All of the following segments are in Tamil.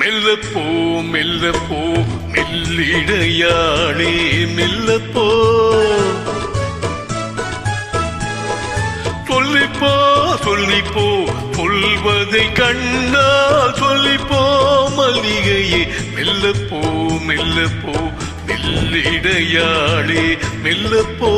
மெல்லப்போ மெல்லப்போ மெல்லிடையாளே மெல்லப்போ சொல்லிப்போ சொல்லிப்போ சொல்வதை கண்ணா சொல்லிப்போ மல்லிகையே மெல்லப்போ மெல்லப்போ மெல்லிடையாளே மெல்லப்போ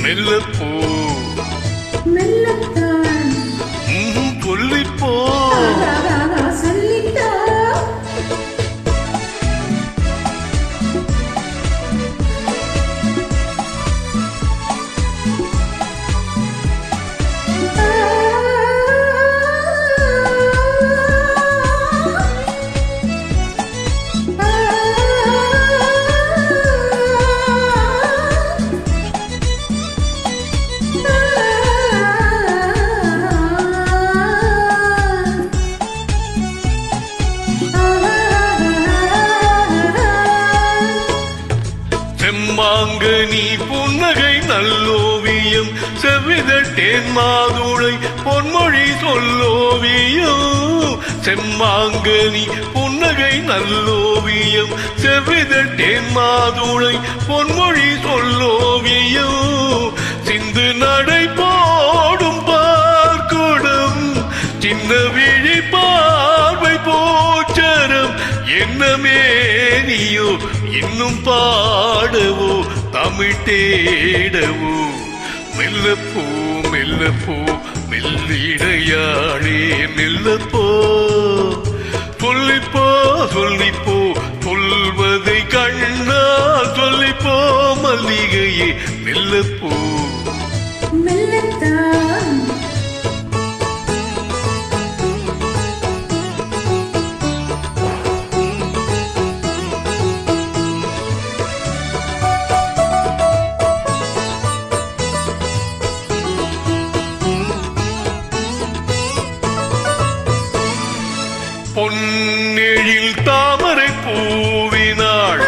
மெல்லப்போ மெல்லத்தான் சொல்லிப்போ சொல்லிட்டா செம்மாங்கனி புன்னகை நல்லோவியம் செவ்விதட்டேன் மாதுளை பொன்மொழி சொல்லோவியம் செம்மாங்கனி புன்னகை நல்லோவியம் செவ்விதட்டேன் மாதுளை பொன்மொழி சொல்லோவியம் சிந்து நடை போடும் பார்க்குடம் சின்ன விழி பார்வை போச்சரம் என்னமே நீயோ இன்னும் பாடவோ தமிழ் தேடவோ மெல்லப்போ மெல்லப்போ மெல்லிடையாளே மெல்லப்போ சொல்லிப்போ சொல்லிப்போ சொல்வதை கண்ணா சொல்லிப்போ மல்லிகையே மெல்லப்போ மெல்லத்தான் பொன்னெழில் தாமரை பூவினாள்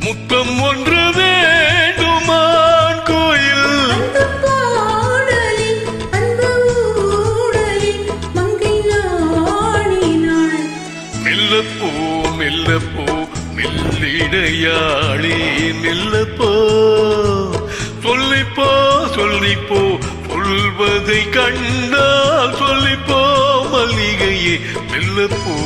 முத்தம் ஒன்று வேண்டுமான் கோயில் மெல்லப்போ மெல்லப்போ மெல்லிடையாளே மெல்லப்போ சொல்லிப்போ சொல்லிப்போ சொல்வதை கண்டால் சொல்லிப்போ மல்லிகையே மெல்லப்போ